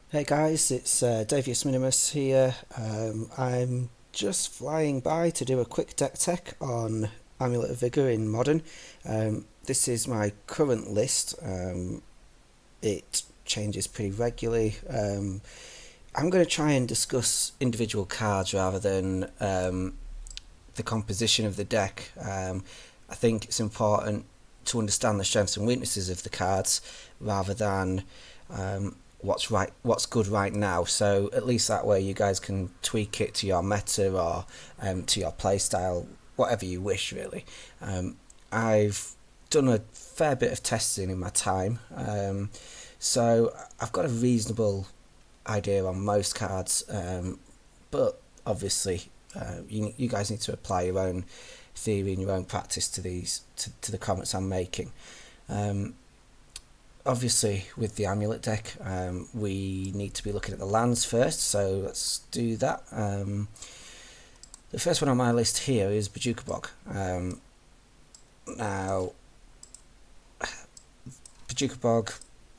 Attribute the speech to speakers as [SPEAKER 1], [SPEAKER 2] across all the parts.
[SPEAKER 1] Hey guys, it's Davius Minimus here. I'm just flying by to do a quick deck tech on Amulet of Vigor in Modern. This is my current list. It changes pretty regularly. I'm going to try and discuss individual cards rather than the composition of the deck. I think it's important to understand the strengths and weaknesses of the cards rather than what's good right now. So at least that way you guys can tweak it to your meta or to your play style, whatever you wish really. I've done a fair bit of testing in my time, so I've got a reasonable idea on most cards, but obviously you guys need to apply your own theory and your own practice to to the comments I'm making. Um, Obviously, with the amulet deck, we need to be looking at the lands first, so let's do that. The first one on my list here is Bajuka Bog. Now, Bajuka Bog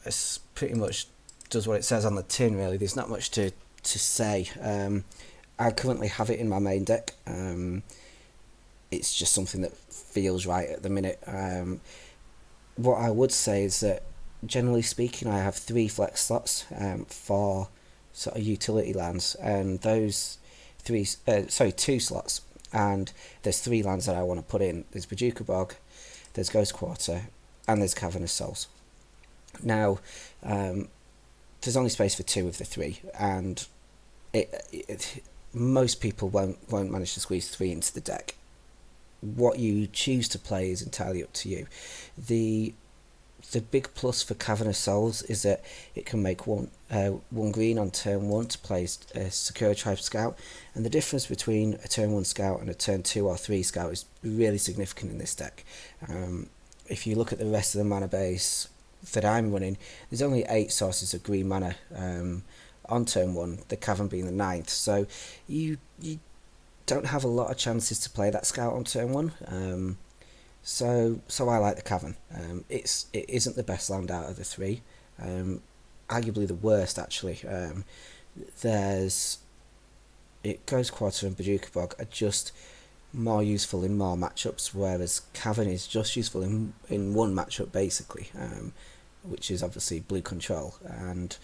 [SPEAKER 1] is pretty much does what it says on the tin, really. There's not much to say. I currently have it in my main deck. It's just something that feels right at the minute. What I would say is that generally speaking, I have three flex slots for sort of utility lands, and those two slots, and there's three lands that I want to put in. There's Bajuka Bog, there's Ghost Quarter, and there's Cavernous Souls. Now, there's only space for two of the three, and most people won't manage to squeeze three into the deck. What you choose to play is entirely up to you. The the big plus for Cavernous Souls is that it can make one green on turn one to play a Sakura Tribe Scout, and the difference between a turn one Scout and a turn two or three Scout is really significant in this deck. If you look at the rest of the mana base that I'm running, there's only 8 sources of green mana on turn one, the Cavern being the ninth, so you don't have a lot of chances to play that Scout on turn one. So I like the Cavern. It isn't the best land out of the three, arguably the worst actually. There's it Ghost Quarter and Bajuka Bog are just more useful in more matchups, whereas Cavern is just useful in one matchup basically, which is obviously blue control. And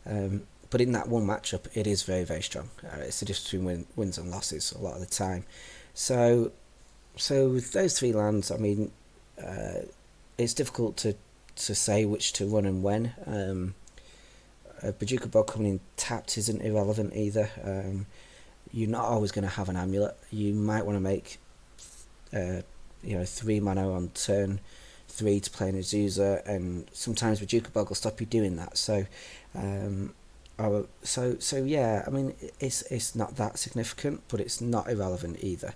[SPEAKER 1] but in that one matchup, it is very very strong. It's the difference between wins and losses a lot of the time. So with those three lands, I mean, it's difficult to say which to run and when. Bajuka Bog coming in tapped isn't irrelevant either. You're not always going to have an amulet. You might want to make, 3 mana on turn 3 to play an Azusa, and sometimes Bajuka Bog will stop you doing that. So yeah, I mean, it's not that significant, but it's not irrelevant either.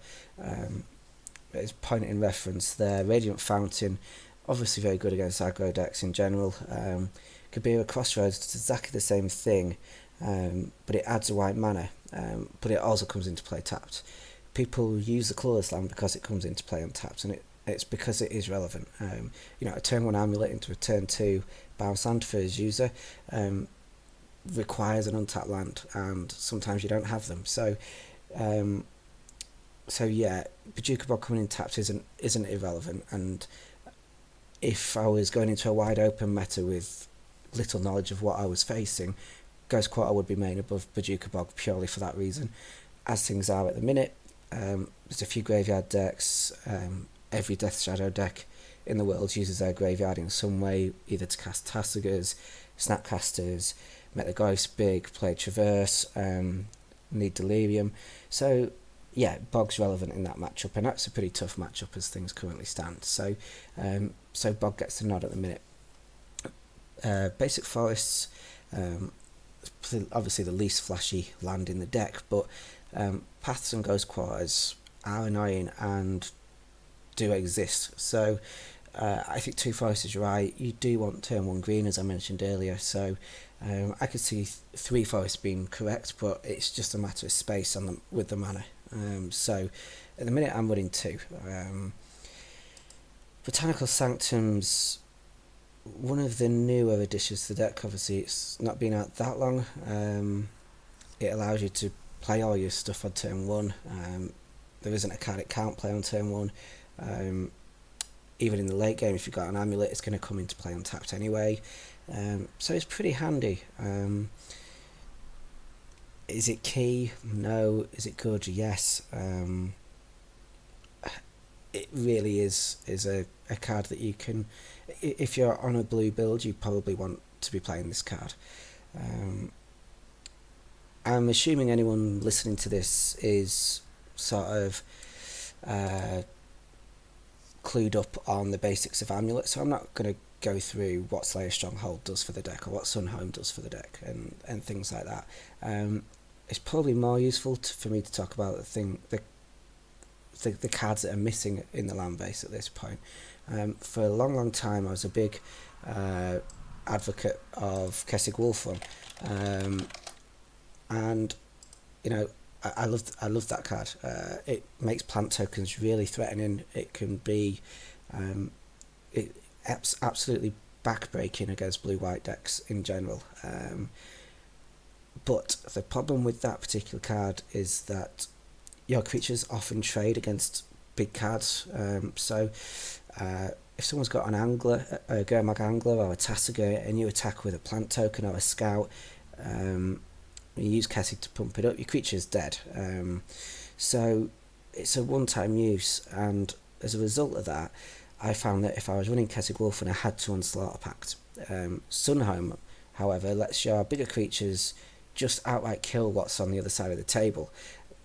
[SPEAKER 1] As point in reference there, Radiant Fountain, obviously very good against aggro decks in general. Kabira Crossroads does exactly the same thing, but it adds a white mana, but it also comes into play tapped. People use the colourless land because it comes into play untapped, and it's because it is relevant. A turn 1 amulet into a turn 2 bounce land for his user requires an untapped land, and sometimes you don't have them. So yeah, Bajuka Bog coming in tapped isn't irrelevant, and if I was going into a wide open meta with little knowledge of what I was facing, Ghost Quarter would be main above Bajuka Bog purely for that reason. As things are at the minute, there's a few graveyard decks. Every Death Shadow deck in the world uses their graveyard in some way, either to cast Tasigars, Snapcasters, make the Ghost big, play Traverse, need Delirium. So yeah, Bog's relevant in that matchup, and that's a pretty tough matchup as things currently stand. So Bog gets the nod at the minute. Basic Forests, obviously the least flashy land in the deck, but Paths and Ghost Quarters are annoying and do exist. So I think 2 forests is right. You do want turn 1 green, as I mentioned earlier, so I could see 3 forests being correct, but it's just a matter of space on them with the mana. So at the minute I'm running 2. Botanical Sanctums one of the newer additions to the deck. Obviously, it's not been out that long. It allows you to play all your stuff on turn one. There isn't a card it can't play on turn one. Um, Even in the late game, if you've got an amulet, it's going to come into play untapped anyway. So it's pretty handy. Is it key? No. Is it good? Yes. It really is a card that you can, if you're on a blue build, you probably want to be playing this card. I'm assuming anyone listening to this is sort of clued up on the basics of Amulet, so I'm not going to go through what Slayer Stronghold does for the deck or what Sunhome does for the deck and things like that. It's probably more useful for me to talk about the cards that are missing in the land base at this point. For a long time, I was a big advocate of Kessig Wolfram, and you know, I love that card. It makes plant tokens really threatening. It can be absolutely backbreaking against blue-white decks in general. But the problem with that particular card is that your creatures often trade against big cards. So if someone's got an angler, a Gurmag Angler or a Tassiger, and you attack with a plant token or a scout, you use Kessig to pump it up, your creature's dead. So it's a one-time use, and as a result of that, I found that if I was running Kessig Wolf and I had to Slaughter Pact. Sunhome, however, lets your bigger creatures just outright kill what's on the other side of the table.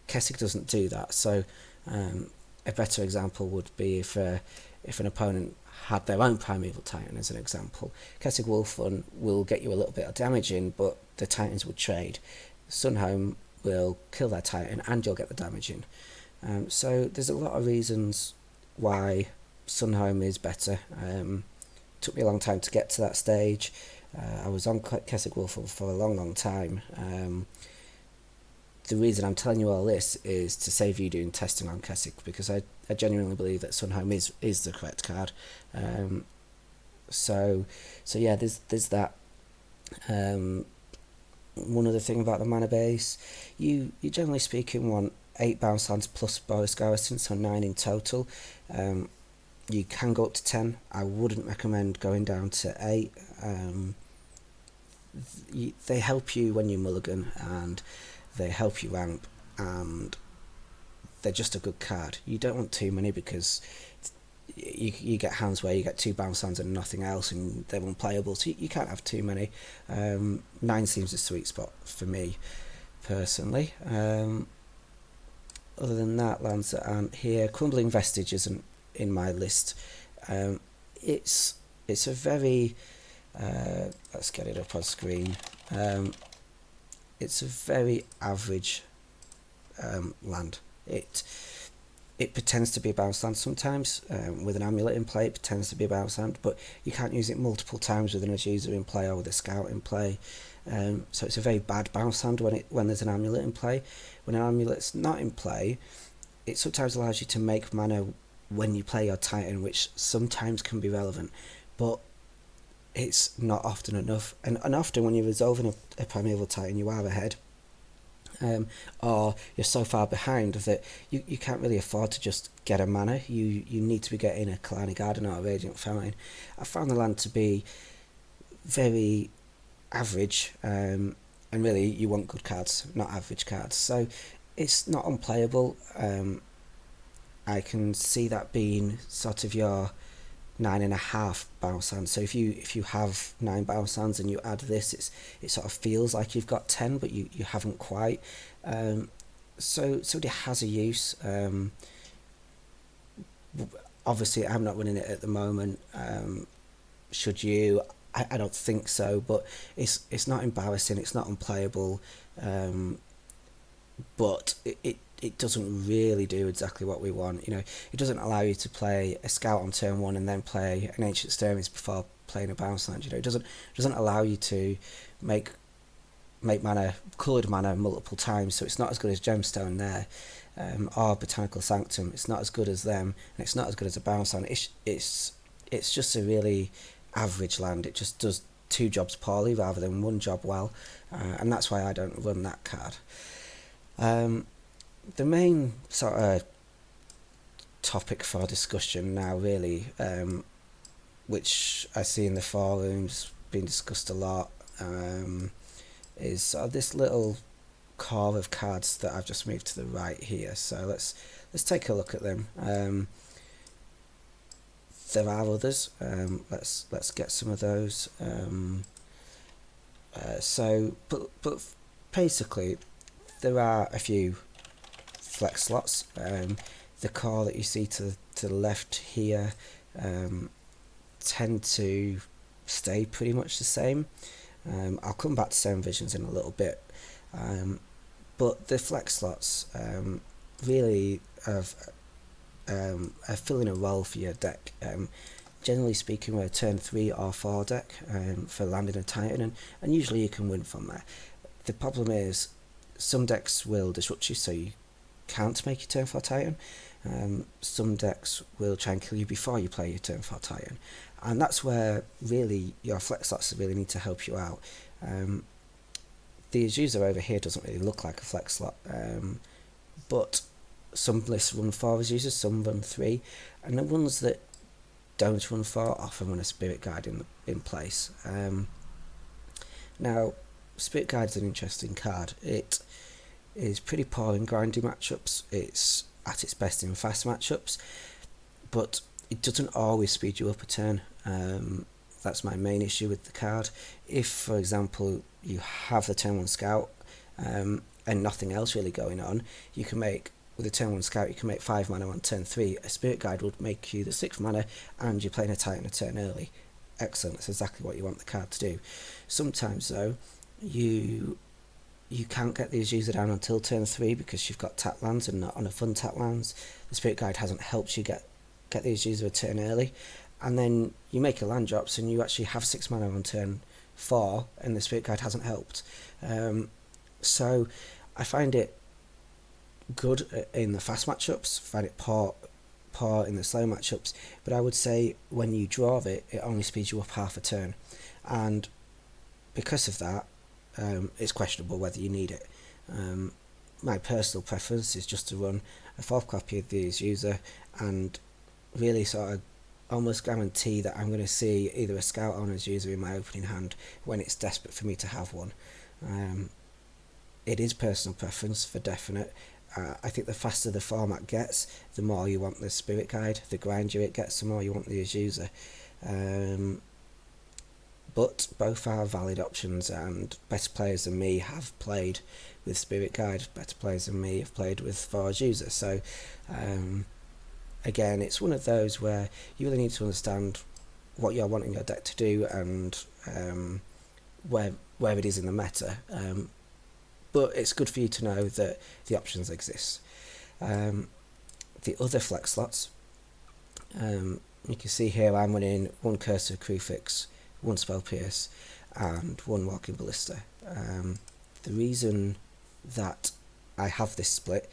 [SPEAKER 1] Kessig doesn't do that, so a better example would be if an opponent had their own Primeval Titan as an example. Kessig Wolfrun will get you a little bit of damage in, but the Titans would trade. Sunhome will kill their Titan and you'll get the damage in. So there's a lot of reasons why Sunhome is better. Took me a long time to get to that stage. I was on Kessig Wolfrun for a long time. The reason I'm telling you all this is to save you doing testing on Kessig, because I genuinely believe that Sunhome is the correct card. So yeah, there's that. One other thing about the mana base, you generally speaking want 8 bounce lands plus Boris Garrison, so 9 in total. You can go up to 10. I wouldn't recommend going down to 8. They help you when you mulligan, and they help you ramp, and they're just a good card. You don't want too many, because you get hands where you get 2 bounce lands and nothing else, and they're unplayable, so you can't have too many. 9 seems a sweet spot for me, personally. Other than that, lands that aren't here, Crumbling Vestige isn't in my list. It's a very... let's get it up on screen. It's a very average land. It pretends to be a bounce land sometimes. With an Amulet in play, it pretends to be a bounce land, but you can't use it multiple times with an Azusa in play or with a Scout in play. So it's a very bad bounce land when there's an Amulet in play. When an Amulet's not in play, it sometimes allows you to make mana when you play your Titan, which sometimes can be relevant, but it's not often enough. And often when you're resolving a Primeval Titan, you are ahead. Or you're so far behind that you can't really afford to just get a mana. You need to be getting a Kalani Garden or a Radiant Fountain. I found the land to be very average, and really you want good cards, not average cards. So it's not unplayable. I can see that being sort of your 9.5 bounce lands. So if you have 9 bounce lands and you add this, it sort of feels like you've got 10, but you haven't quite. So it has a use. Obviously, I'm not running it at the moment. Should you? I don't think so, but it's not embarrassing. It's not unplayable, but it doesn't really do exactly what we want. You know, it doesn't allow you to play a Scout on turn 1 and then play an Ancient Stirrings before playing a bounce land. You know, it doesn't allow you to make mana, coloured mana, multiple times. So it's not as good as Gemstone there, or Botanical Sanctum. It's not as good as them, and it's not as good as a bounce land. It's just a really average land. It just does two jobs poorly rather than one job well, and that's why I don't run that card. The main sort of topic for discussion now, really, which I see in the forums being discussed a lot, is sort of this little core of cards that I've just moved to the right here. So let's take a look at them. There are others. Let's get some of those. But basically, there are a few flex slots. The core that you see to the left here tend to stay pretty much the same. I'll come back to Seven Visions in a little bit, but the flex slots really are filling a role for your deck. Generally speaking, we're a turn 3 or 4 deck for landing a Titan, and usually you can win from there. The problem is some decks will disrupt you, so you can't make your turn 4 Titan. Some decks will try and kill you before you play your turn 4 Titan, and that's where really your flex slots really need to help you out. The Azusa over here doesn't really look like a flex slot, but some lists run 4 Azusas, some run 3, and the ones that don't run 4 often run a Spirit Guide in place. Now, Spirit Guide is an interesting card. It is pretty poor in grindy matchups. It's at its best in fast matchups, but it doesn't always speed you up a turn. That's my main issue with the card. If, for example, you have the turn 1 scout and nothing else really going on, you can make, with a turn 1 scout, you can make 5 mana on turn 3. A Spirit Guide would make you the 6th mana, and you're playing a Titan a turn early. Excellent, that's exactly what you want the card to do. Sometimes, though, you can't get the Azusa down until turn 3 because you've got tap lands and not on a fun tap lands. The Spirit Guide hasn't helped you get the Azusa a turn early, and then you make a land drops and you actually have 6 mana on turn 4, and the Spirit Guide hasn't helped. So I find it good in the fast matchups, find it poor in the slow matchups, but I would say when you draw it only speeds you up half a turn, and because of that, it's questionable whether you need it. My personal preference is just to run a 4th copy of the Azusa and really sort of almost guarantee that I'm going to see either a scout or an Azusa in my opening hand when it's desperate for me to have one. It is personal preference for definite. I think the faster the format gets, the more you want the Spirit Guide. The grindier it gets, the more you want the Azusa. But both are valid options, and better players than me have played with Spirit Guide. Better players than me have played with 4 Azusa. So, again, it's one of those where you really need to understand what you're wanting your deck to do and where it is in the meta. But it's good for you to know that the options exist. The other flex slots, you can see here I'm running 1 Curse of Crucifix, 1 Spell Pierce, and 1 Walking Ballista. The reason that I have this split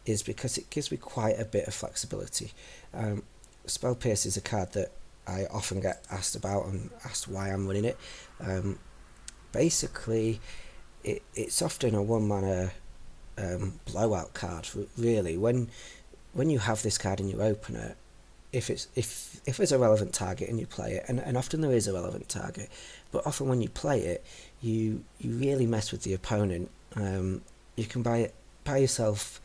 [SPEAKER 1] is because it gives me quite a bit of flexibility. Spell Pierce is a card that I often get asked about and asked why I'm running it. Basically, it's often a 1 mana blowout card. Really, when you have this card in your opener, if there's a relevant target and you play it, and often there is a relevant target, but often when you play it, you really mess with the opponent. You can buy yourself.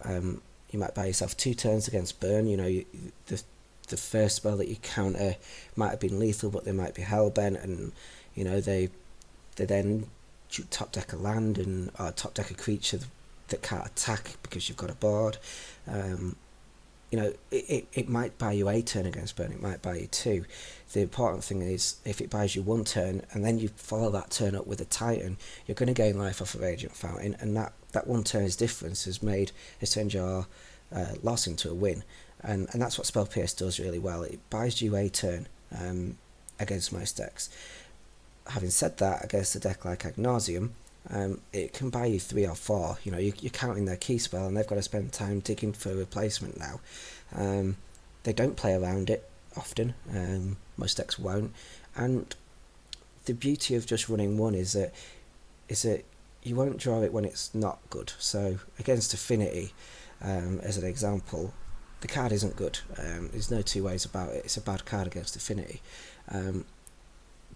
[SPEAKER 1] You might buy yourself 2 turns against burn. You know, the first spell that you counter might have been lethal, but they might be hellbent, and you know they then top deck a land or top deck a creature that can't attack because you've got a board. You know, it might buy you a turn against burn, it might buy you 2. The important thing is, if it buys you 1 turn and then you follow that turn up with a Titan, you're going to gain life off of Radiant Fountain, and that 1 turn's difference has turned your loss into a win, and that's what Spell Pierce does really well. It buys you a turn against most decks. Having said that, against a deck like Agnosium, it can buy you 3 or 4. You know, you're counting their key spell, and they've got to spend time digging for a replacement now. They don't play around it. often. Most decks won't, and the beauty of just running one is that you won't draw it when it's not good. So against Affinity, as an example, the card isn't good. There's no two ways about it. It's a bad card against Affinity.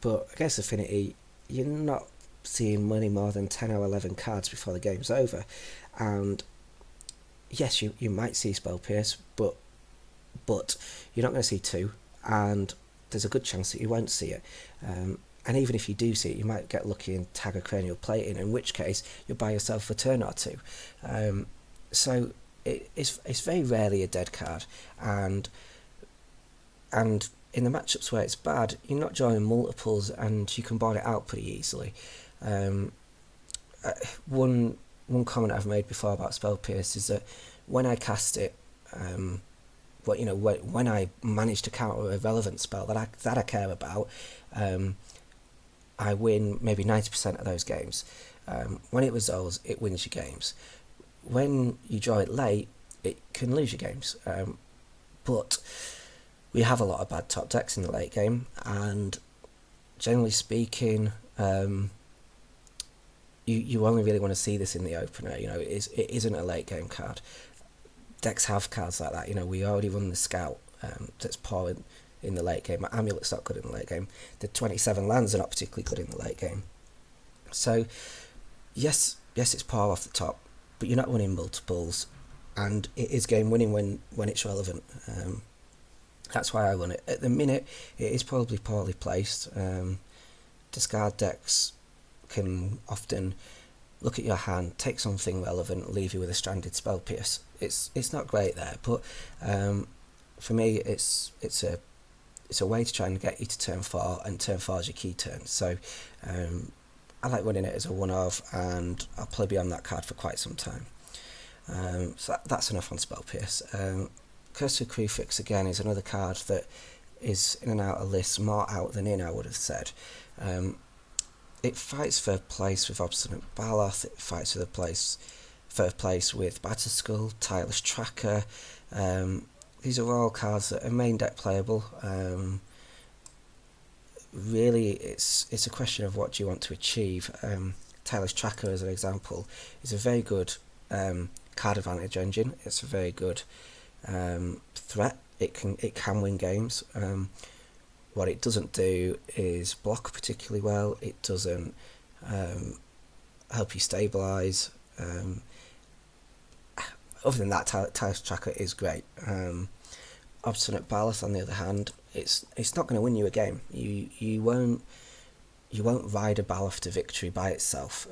[SPEAKER 1] But against Affinity, you're not seeing many more than 10 or 11 cards before the game's over. And yes, you might see Spell Pierce, but you're not going to see two, and there's a good chance that you won't see it. And even if you do see it, you might get lucky and tag a Cranial Plating, in which case you'll buy yourself a turn or two. So it's very rarely a dead card, and in the matchups where it's bad, you're not drawing multiples, and you can board it out pretty easily. One comment I've made before about Spell Pierce is that when I cast it, when I manage to counter a relevant spell that I care about, I win maybe 90% of those games. When it resolves, it wins your games. When you draw it late, it can lose your games. But we have a lot of bad top decks in the late game, and generally speaking, you only really want to see this in the opener. It isn't a late game card. Decks have cards like that. We already run the Scout, that's poor in the late game. Amulet's not good in the late game. The 27 lands are not particularly good in the late game. So yes, it's poor off the top, but you're not winning multiples, and it is game winning when it's relevant. That's why I run it. At the minute, it is probably poorly placed. Discard decks can often look at your hand, take something relevant, leave you with a stranded Spell Pierce. It's not great there, but for me, it's a way to try and get you to turn 4, and turn 4 is your key turn. So I like running it as a one-of, and I'll probably be on that card for quite some time. So that's enough on Spell Pierce. Curse of Crucifix, again, is another card that is in and out of lists, more out than in, I would have said. It fights for place with Obstinate Baloth, it fights for third place with Batterskull, Tireless Tracker. These are all cards that are main deck playable. Really, it's a question of what do you want to achieve. Tireless Tracker, as an example, is a very good card advantage engine. It's a very good threat. It can win games. What it doesn't do is block particularly well. It doesn't help you stabilise. Other than that, Tireless Tracker is great. Obstinate Baloth, on the other hand, it's not going to win you a game. You won't ride a Baloth to victory by itself.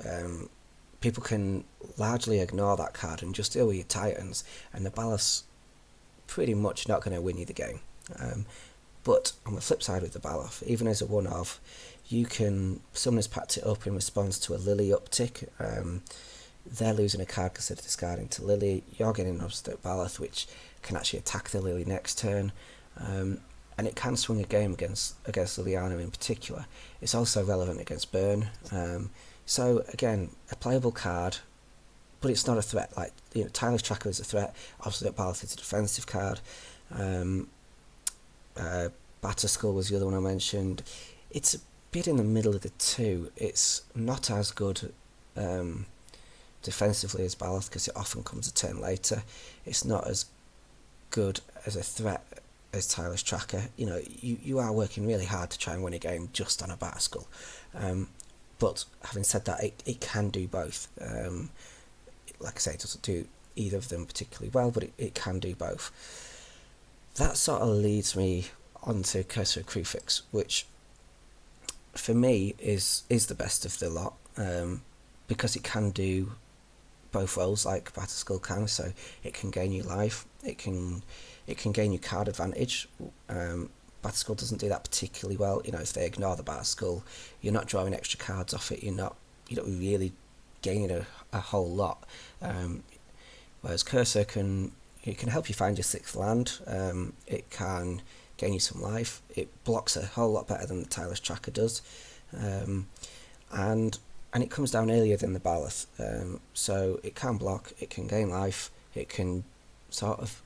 [SPEAKER 1] People can largely ignore that card and just deal with your Titans, and the Baloth's pretty much not going to win you the game. But on the flip side with the Baloth, even as a one-of, you can Summoner's Pact it up in response to a Lily uptick. They're losing a card because they're discarding to Lily. You're getting an Obstinate Baloth, which can actually attack the Lily next turn. And it can swing a game against Liliana in particular. It's also relevant against Burn. So again, a playable card, but it's not a threat. Like, Tireless Tracker is a threat. Obstinate Baloth is a defensive card. Batterskull was the other one I mentioned. It's a bit in the middle of the two. It's not as good defensively as Baloth because it often comes a turn later. It's not as good as a threat as Tireless Tracker. You are working really hard to try and win a game just on a Batterskull. But having said that, it can do both. Like I say, it doesn't do either of them particularly well, but it can do both. That sort of leads me onto Curse of Crucifix, which for me is the best of the lot, because it can do both roles like Batterskull can. So it can gain you life, it can gain you card advantage. Batterskull doesn't do that particularly well. If they ignore the Batterskull, you're not drawing extra cards off it. You're not really gaining a whole lot. Whereas Cursor can help you find your 6th land. It can gain you some life. It blocks a whole lot better than the Tireless Tracker does, and it comes down earlier than the Baloth. So it can block. It can gain life. It can sort of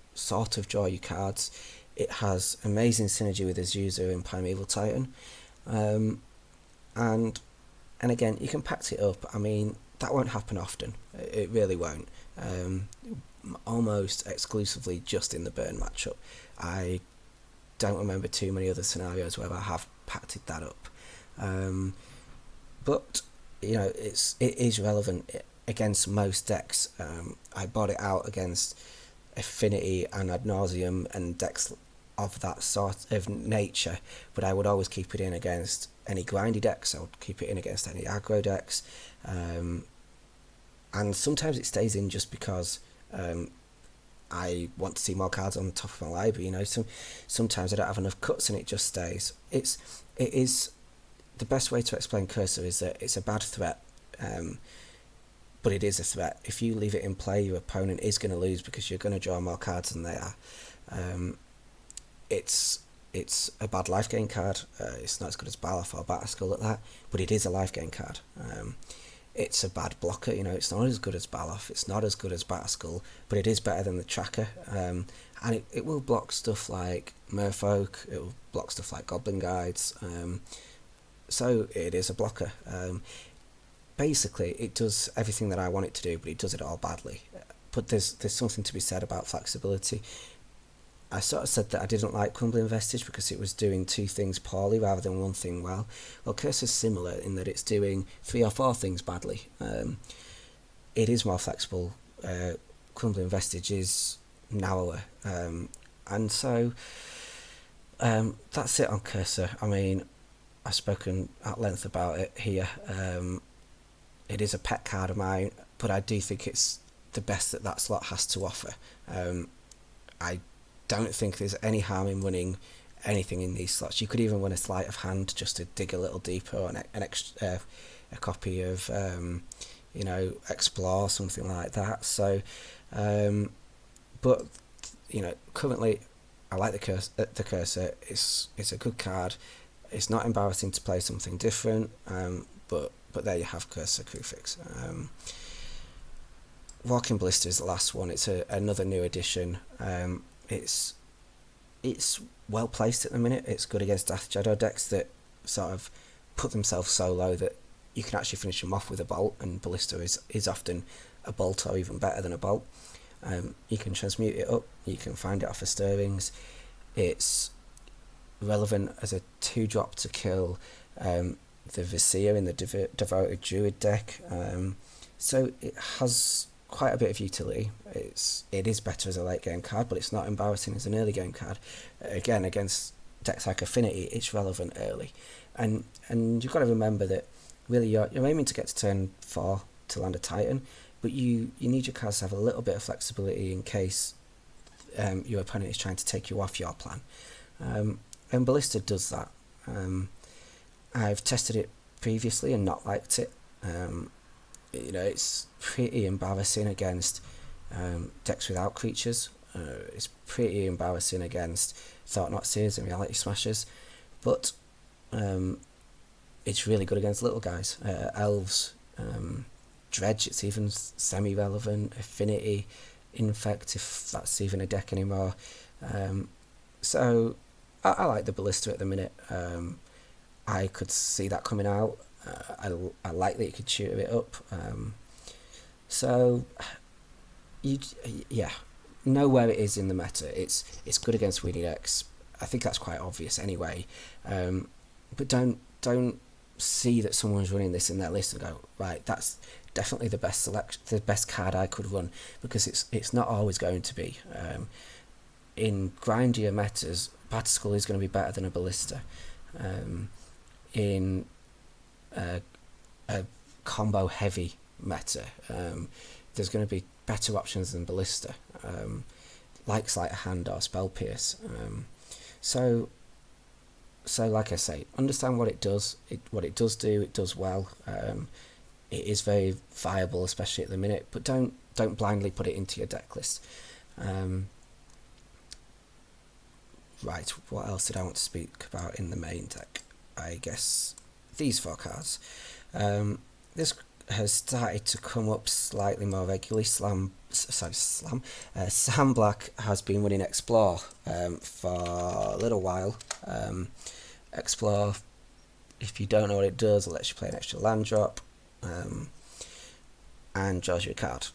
[SPEAKER 1] draw you cards. It has amazing synergy with Azusa and Primeval Titan, um, and and again you can pact it up. I mean that won't happen often. It really won't. Um, Almost exclusively just in the burn matchup. I don't remember too many other scenarios where I have pacted that up. Um, but it is relevant against most decks. I bought it out against Affinity and Ad Nauseam and decks of that sort of nature, but I would always keep it in against any grindy decks. I would keep it in against any aggro decks, and sometimes it stays in just because I want to see more cards on the top of my library. Sometimes I don't have enough cuts and it just stays. It is the best way to explain Cursor is that it's a bad threat, but it is a threat. If you leave it in play, your opponent is going to lose because you're going to draw more cards than they are. It's a bad life gain card. It's not as good as Balaf or Batterskull at that, but it is a life gain card. It's a bad blocker. It's not as good as Balaf. It's not as good as Batterskull, but it is better than the tracker. And it will block stuff like Merfolk. It will block stuff like Goblin Guides. So it is a blocker. Basically, it does everything that I want it to do, but it does it all badly. But there's something to be said about flexibility. I sort of said that I didn't like Crumbling Vestige because it was doing two things poorly rather than one thing well. Well, Cursor's similar in that it's doing 3 or 4 things badly. It is more flexible. Crumbling Vestige is narrower. And so that's it on Cursor. I mean, I've spoken at length about it here. It is a pet card of mine, but I do think it's the best that slot has to offer. I don't think there's any harm in running anything in these slots. You could even run a Sleight of Hand just to dig a little deeper, or a copy of Explore, something like that. So, but currently I like the Cursor. It's a good card. It's not embarrassing to play something different, but there you have Cursor Kruphix. Walking Ballista is the last one. It's another new addition. It's well placed at the minute. It's good against Death Shadow decks that sort of put themselves so low that you can actually finish them off with a bolt, and Ballista is often a bolt or even better than a bolt. You can transmute it up. You can find it off of Stirrings. It's relevant as a 2-drop to kill the Vizier in the Devoted Druid deck. So it has quite a bit of utility. It is better as a late game card, but it's not embarrassing as an early game card. Again, against decks like Affinity, it's relevant early, and you've got to remember that really you're aiming to get to turn 4 to land a Titan, but you need your cards to have a little bit of flexibility in case your opponent is trying to take you off your plan. And Ballista does that. I've tested it previously and not liked it. It's pretty embarrassing against decks without creatures. It's pretty embarrassing against Thought Not Seers and Reality Smashers, but it's really good against little guys. Elves, Dredge, it's even semi-relevant. Affinity, Infect, if that's even a deck anymore. So I like the Ballista at the minute. I could see that coming out. I like that you could shoot it up. So know where it is in the meta. It's good against weedy decks. I think that's quite obvious anyway. But don't see that someone's running this in their list and go, right, that's definitely the best selection, the best card I could run, because it's not always going to be. In grindier metas, Batterskull is going to be better than a Ballista. In a combo heavy meta, there's going to be better options than Ballista, like Sleight of Hand or Spell Pierce. So like I say, understand what it does. What it does do, it does well. It is very viable, especially at the minute. But don't blindly put it into your deck list. Right, what else did I want to speak about in the main deck? I guess these 4 cards. There's has started to come up slightly more regularly. Sam Black has been winning Explore for a little while. Explore, if you don't know what it does, it lets you play an extra land drop um, and draws you a card.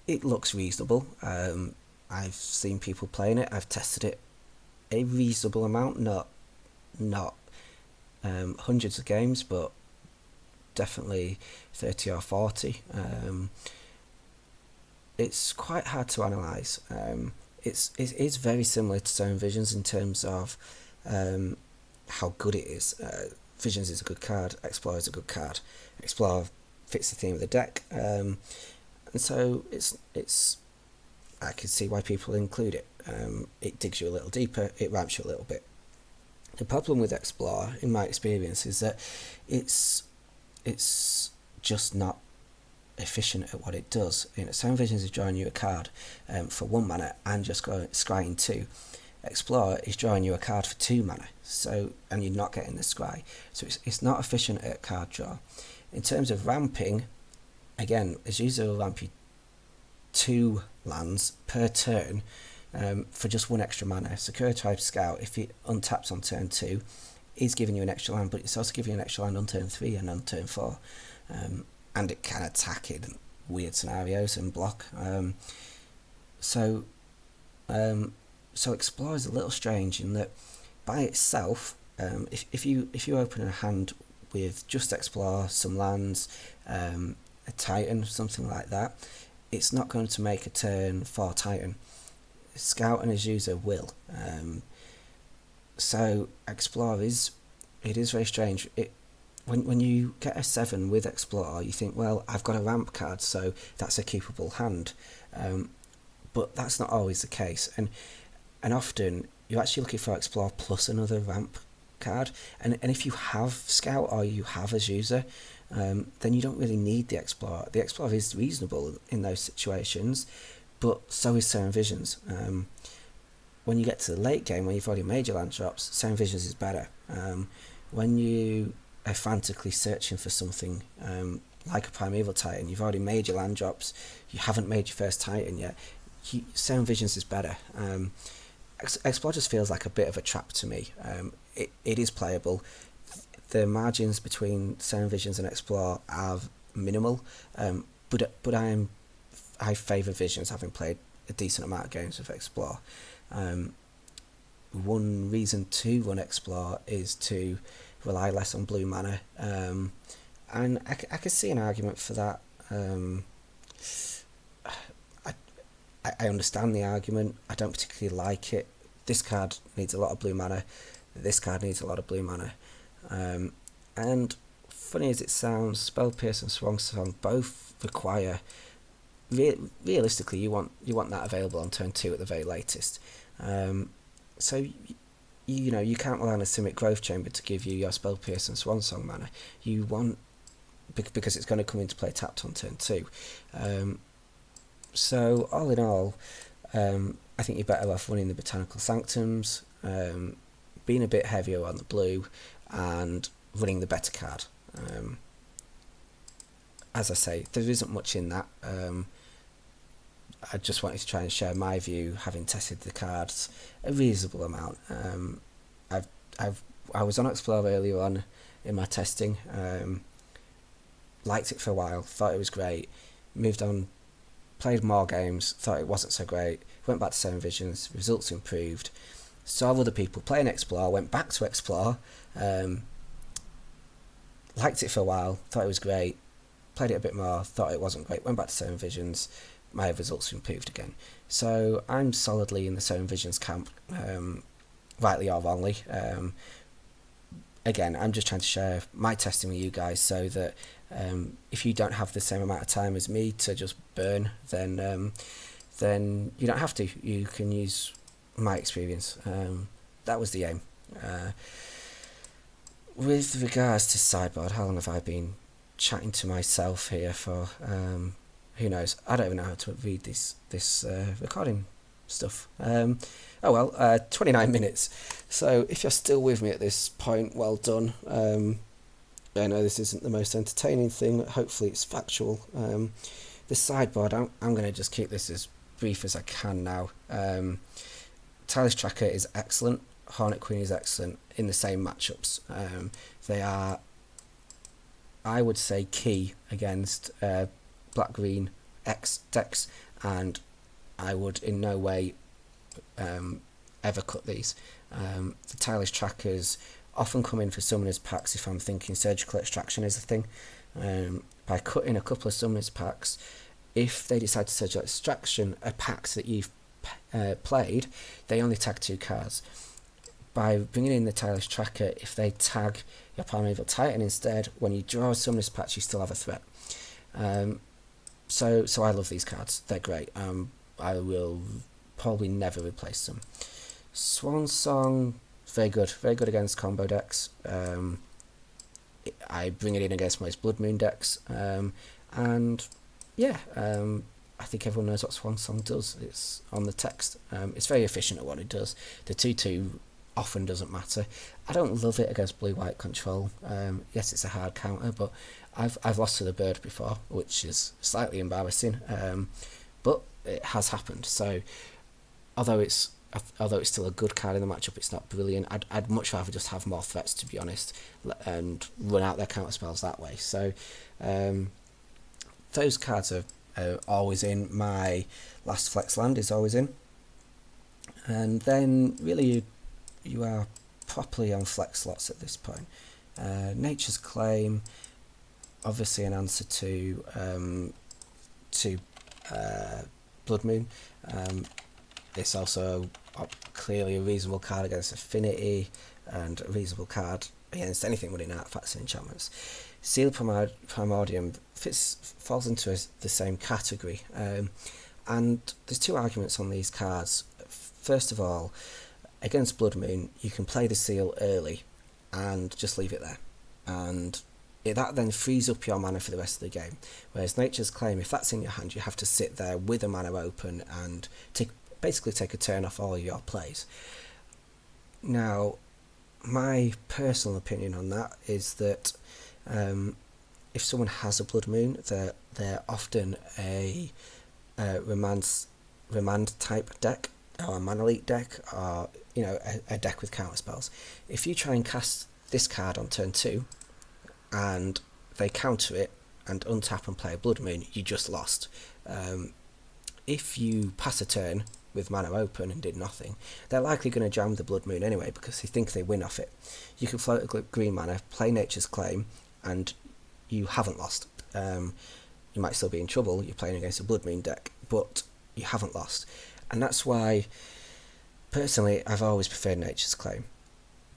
[SPEAKER 1] It looks reasonable. I've seen people playing it. I've tested it a reasonable amount, not hundreds of games, but definitely 30 or 40. It's quite hard to analyse. It is very similar to Zone Visions in terms of how good it is. Visions is a good card, Explorer is a good card. Explorer fits the theme of the deck, and so it's I can see why people include it. It digs you a little deeper, it ramps you a little bit. The problem with Explorer, in my experience, is that it's just not efficient at what it does. Sound Visions is drawing you a card for 1 mana and just scrying 2. Explorer is drawing you a card for 2 mana, and you're not getting the scry. So it's not efficient at card draw. In terms of ramping, again, as user will ramp you 2 lands per turn for just 1 extra mana. Sakura Tribe Scout, if it untaps on turn 2, is giving you an extra land, but it's also giving you an extra land on turn 3 and on turn 4. And it can attack in weird scenarios and block. So Explore is a little strange in that by itself, if you open a hand with just Explore, some lands, a Titan, something like that, it's not going to make a turn for Titan. Scout and Azusa will. So Explore is very strange. When you get a 7 with Explore, you think, well, I've got a ramp card, so that's a keepable hand. But that's not always the case. And often, you're actually looking for Explore plus another ramp card. And if you have Scout or you have Azusa, then you don't really need the Explorer. The Explorer is reasonable in those situations, but so is Seven Visions. When you get to the late game, when you've already made your land drops, Seven Visions is better. When you are frantically searching for something like a Primeval Titan, you've already made your land drops, you haven't made your first Titan yet, Seven Visions is better. Explore just feels like a bit of a trap to me. It is playable. The margins between Seven Visions and Explore are minimal, but I favour Visions, having played a decent amount of games with Explore. One reason to run Explore is to rely less on blue mana, and I can see an argument for that. I understand the argument. I don't particularly like it. This card needs a lot of blue mana. This card needs a lot of blue mana. And funny as it sounds, Spell Pierce and Swan Song both require. Realistically, you want that available on turn 2 at the very latest. So you can't rely on a Simic Growth Chamber to give you your Spell Pierce and Swan Song mana. You want, because it's going to come into play tapped on turn 2. So all in all, I think you're better off running the Botanical Sanctums, being a bit heavier on the blue, and running the better card. As I say, there isn't much in that. I just wanted to try and share my view, having tested the cards a reasonable amount. I was on Explore earlier on in my testing. Liked it for a while, thought it was great. Moved on, played more games, thought it wasn't so great. Went back to Seven Visions, results improved. Saw other people playing Explore, went back to Explore. Liked it for a while, thought it was great. Played it a bit more, thought it wasn't great. Went back to Seven Visions. My results improved again. So I'm solidly in the Seven Visions camp, rightly or wrongly. Again, I'm just trying to share my testing with you guys so that if you don't have the same amount of time as me to just burn, then you don't have to. You can use my experience. That was the aim. With regards to sideboard, how long have I been chatting to myself here for? Who knows? I don't even know how to read this recording stuff. 29 minutes. So if you're still with me at this point, well done. I know this isn't the most entertaining thing, but hopefully it's factual. The sideboard, I'm going to just keep this as brief as I can now. Tireless Tracker is excellent. Hornet Queen is excellent in the same matchups. They are, I would say, key against black-green X decks, and I would in no way ever cut these. The Tireless Trackers often come in for Summoners packs if I'm thinking Surgical Extraction is a thing. By cutting a couple of Summoners packs, if they decide to Surgical Extraction a packs that you've played, they only tag 2 cards. By bringing in the Tireless Tracker, if they tag your Primeval Titan instead, when you draw a Summoners pack, you still have a threat. So I love these cards. They're great. I will probably never replace them. Swan Song, very good against combo decks. I bring it in against most Blood Moon decks, and yeah, I think everyone knows what Swan Song does. It's on the text. It's very efficient at what it does. The 2/2 often doesn't matter. I don't love it against blue-white control. Yes, it's a hard counter, but I've lost to the bird before, which is slightly embarrassing, but it has happened. So although it's still a good card in the matchup, it's not brilliant. I'd much rather just have more threats, to be honest, and run out their counter spells that way. So those cards are always in. My last flex land is always in, and then really you are properly on flex slots at this point. Nature's Claim, obviously an answer to Blood Moon. It's also clearly a reasonable card against Affinity, and a reasonable card against anything running artifacts and enchantments. Seal Primordium falls into the same category, and there's 2 arguments on these cards. First of all, against Blood Moon, you can play the Seal early and just leave it there, and that then frees up your mana for the rest of the game. Whereas Nature's Claim, if that's in your hand, you have to sit there with a mana open and basically take a turn off all your plays. Now, my personal opinion on that is that if someone has a Blood Moon, they're often a remand type deck, or a Mana Leak deck, or a deck with counter spells. If you try and cast this card on turn 2 and they counter it and untap and play a Blood Moon, you just lost. If you pass a turn with mana open and did nothing, they're likely going to jam the Blood Moon anyway because they think they win off it. You can float a green mana, play Nature's Claim, and you haven't lost. You might still be in trouble, you're playing against a Blood Moon deck, but you haven't lost. And that's why, personally, I've always preferred Nature's Claim.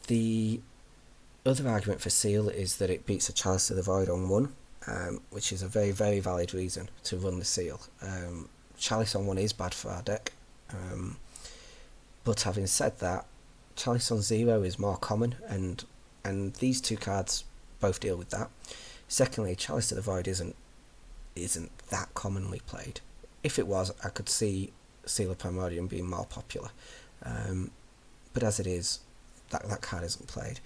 [SPEAKER 1] The other argument for Seal is that it beats a Chalice of the Void on 1, which is a very, very valid reason to run the Seal. Chalice on 1 is bad for our deck, but having said that, Chalice on 0 is more common, and these 2 cards both deal with that. Secondly, Chalice of the Void isn't that commonly played. If it was, I could see Seal of Primordium being more popular, but as it is, that card isn't played.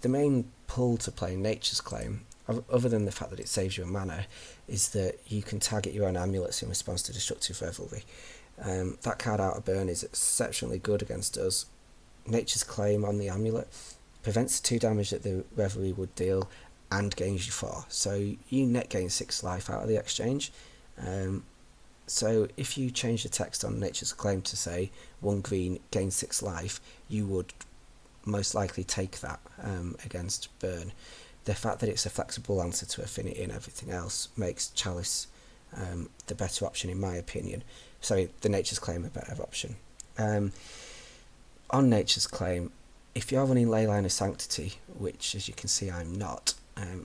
[SPEAKER 1] The main pull to playing Nature's Claim, other than the fact that it saves you a mana, is that you can target your own amulets in response to Destructive Revelry. That card out of burn is exceptionally good against us. Nature's Claim on the amulet prevents the 2 damage that the Revelry would deal and gains you 4, so you net gain 6 life out of the exchange. So if you change the text on Nature's Claim to say 1 green gains 6 life, you would most likely take that against burn. The fact that it's a flexible answer to Affinity and everything else makes Chalice the better option, in my opinion. Sorry, the Nature's Claim a better option. On Nature's Claim, if you're running Leyline of Sanctity, which as you can see I'm not,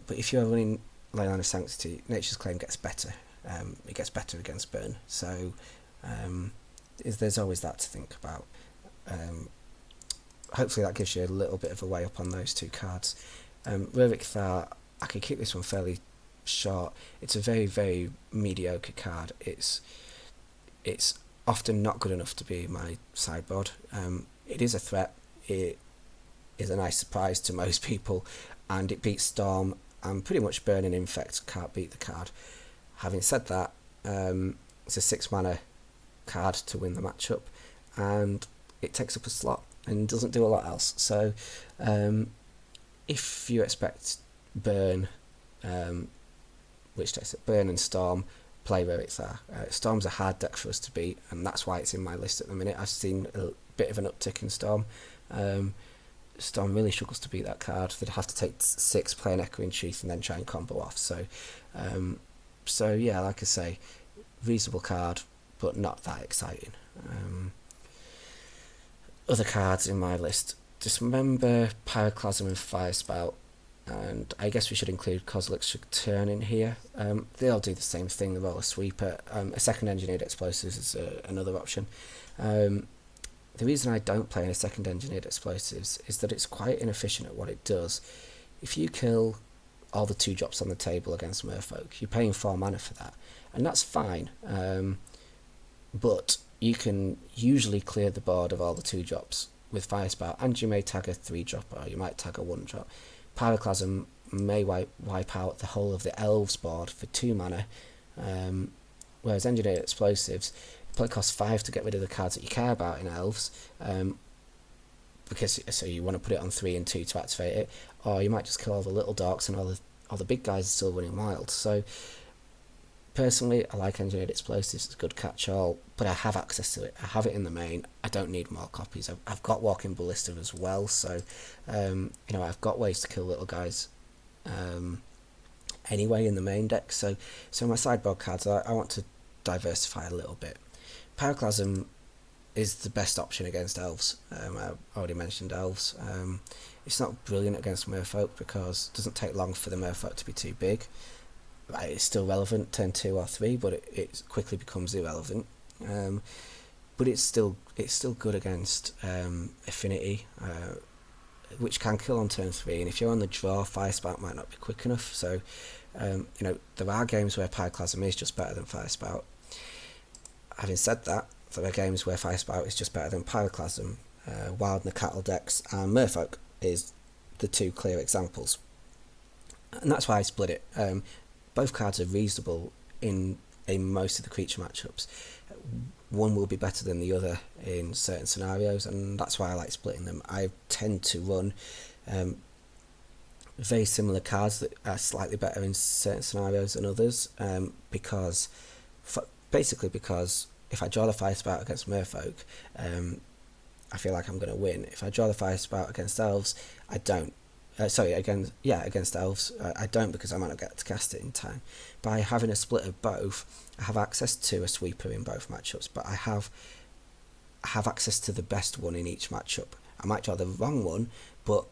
[SPEAKER 1] but if you're running Leyline of Sanctity, Nature's Claim gets better. It gets better against burn, so there's always that to think about. Hopefully that gives you a little bit of a way up on those 2 cards. Ruric Thar, I can keep this one fairly short. It's a very, very mediocre card. It's often not good enough to be my sideboard. It is a threat. It is a nice surprise to most people, and it beats Storm I'm pretty much burning Infect, can't beat the card. Having said that, it's a 6 mana card to win the matchup, and it takes up a slot and doesn't do a lot else. So if you expect burn, which takes it, burn and storm, play where it's at. Storm's a hard deck for us to beat, and that's why it's in my list at the minute. I've seen a bit of an uptick in Storm. Storm really struggles to beat that card. They'd have to take 6, play an Echoing Sheath, and then try and combo off. So yeah, like I say, reasonable card, but not that exciting. Other cards in my list: Dismember, Pyroclasm, and Firespout. And I guess we should include Kozilek's Return in here. They all do the same thing. They're all a sweeper. A second Engineered Explosives is another option. The reason I don't play in a second Engineered Explosives is that it's quite inefficient at what it does. If you kill all the 2-drops on the table against Merfolk, you're paying 4 mana for that, and that's fine. But you can usually clear the board of all the 2-drops with Firespout, and you may tag a 3-drop, or you might tag a 1-drop. Pyroclasm may wipe out the whole of the Elves board for 2 mana, whereas Engineered Explosives play cost 5 to get rid of the cards that you care about in Elves, because so you want to put it on 3 and 2 to activate it, or you might just kill all the little dorks and all the big guys are still running wild. So personally, I like Engineered Explosives. It's a good catch-all, but I have access to it. I have it in the main. I don't need more copies. I've got Walking Ballista as well, so I've got ways to kill little guys anyway in the main deck. So my sideboard cards, I want to diversify a little bit. Pyroclasm is the best option against Elves. I already mentioned Elves. It's not brilliant against Merfolk because it doesn't take long for the Merfolk to be too big. It's still relevant turn 2 or 3, but it quickly becomes irrelevant. But it's still good against Affinity, which can kill on turn 3. And if you're on the draw, Firespout might not be quick enough. So there are games where Pyroclasm is just better than Firespout. Having said that, there are games where Firespout is just better than Pyroclasm. Wild and the Cattle decks and Merfolk is the 2 clear examples, and that's why I split it. Both cards are reasonable in most of the creature matchups. One will be better than the other in certain scenarios, and that's why I like splitting them. I tend to run very similar cards that are slightly better in certain scenarios than others, because if I draw the Firespout against Merfolk, I feel like I'm going to win. If I draw the Firespout against Elves, I don't. Against Elves, I don't, because I might not get to cast it in time. By having a split of both, I have access to a sweeper in both matchups, but I have access to the best one in each matchup. I might draw the wrong one, but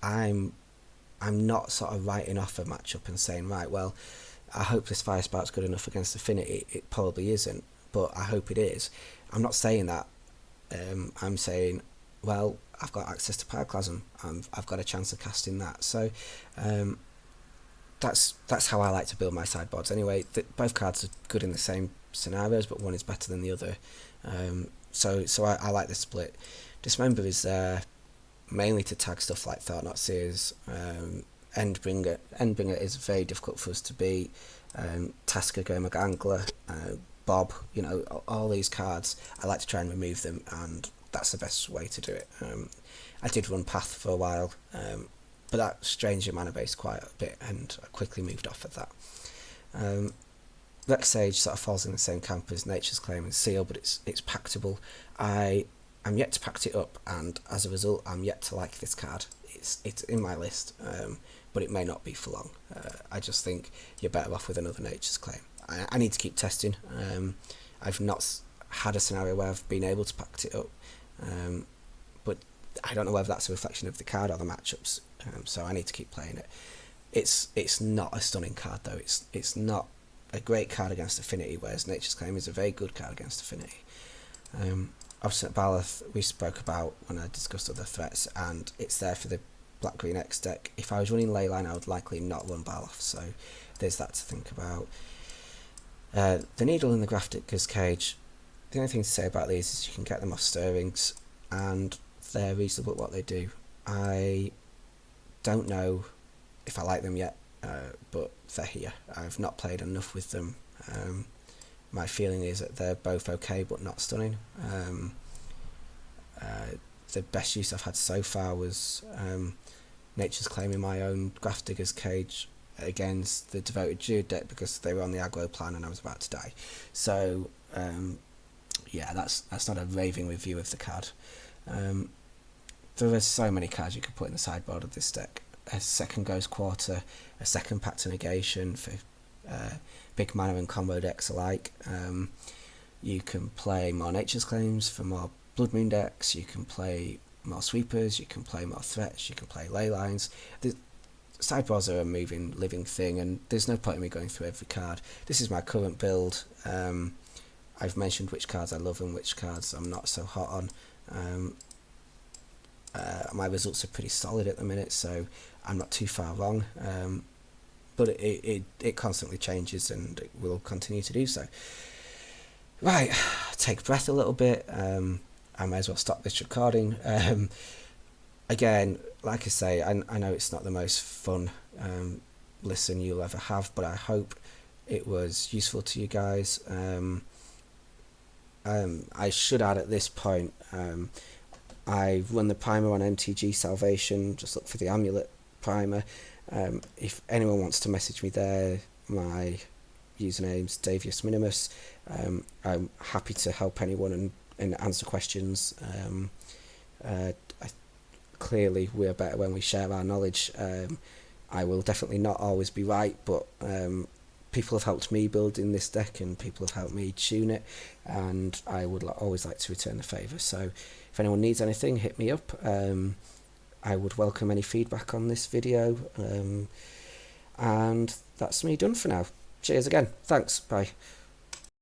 [SPEAKER 1] I'm not sort of writing off a matchup and saying, right, well, I hope this Firespout's good enough against Affinity. It probably isn't, but I hope it is. I'm not saying that. I'm saying, well, I've got access to Pyroclasm. I've got a chance of casting that. So that's how I like to build my sideboards. Anyway, both cards are good in the same scenarios, but one is better than the other. So I like the split. Dismember is there mainly to tag stuff like Thought-Knot Seers. Endbringer. Endbringer is very difficult for us to beat. Tasker, Gurmag Angler, Bob, all these cards, I like to try and remove them, and that's the best way to do it. I did run Path for a while, but that strains your mana base quite a bit, and I quickly moved off of that. Rex Sage sort of falls in the same camp as Nature's Claim and Seal, but it's pactable. I'm yet to pact it up, and as a result, I'm yet to like this card. It's in my list, but it may not be for long. I just think you're better off with another Nature's Claim. I need to keep testing. I've not had a scenario where I've been able to pact it up, but I don't know whether that's a reflection of the card or the matchups. So I need to keep playing it. It's not a stunning card though. It's not a great card against Affinity, whereas Nature's Claim is a very good card against Affinity. Obstinate Baloth we spoke about when I discussed other threats, and it's there for the Black-Green X deck. If I was running Leyline, I would likely not run Baloth, so there's that to think about. The Needle in the Grafdigger's Cage, the only thing to say about these is you can get them off stirrings, and they're reasonable at what they do. I don't know if I like them yet. but they're here. I've not played enough with them. My feeling is that they're both okay but not stunning. The best use I've had so far was Nature's Claim in my own Grafdigger's Cage against the Devoted Druid deck because they were on the aggro plan and I was about to die. So yeah, that's not a raving review of the card. There are so many cards you could put in the sideboard of this deck. A second Ghost Quarter, a second Pact to Negation for big mana and combo decks alike. You can play more Nature's Claims for more Blood Moon decks. You can play more Sweepers. You can play more Threats. You can play Ley Lines. The sideboards are a moving, living thing, and there's no point in me going through every card. This is my current build. I've mentioned which cards I love and which cards I'm not so hot on. My results are pretty solid at the minute, so I'm not too far wrong. But it constantly changes, and it will continue to do so. Right, take a breath a little bit. I may as well stop this recording. Again, like I say, I know it's not the most fun listen you'll ever have, but I hope it was useful to you guys. I should add at this point, I run the primer on MTG Salvation. Just look for the Amulet primer. If anyone wants to message me there, my username's Davius Minimus. I'm happy to help anyone and answer questions. Clearly, we're better when we share our knowledge. I will definitely not always be right, but people have helped me build in this deck, and people have helped me tune it, and I would always like to return the favour. So if anyone needs anything, hit me up. I would welcome any feedback on this video, and that's me done for now. Cheers again. Thanks. Bye.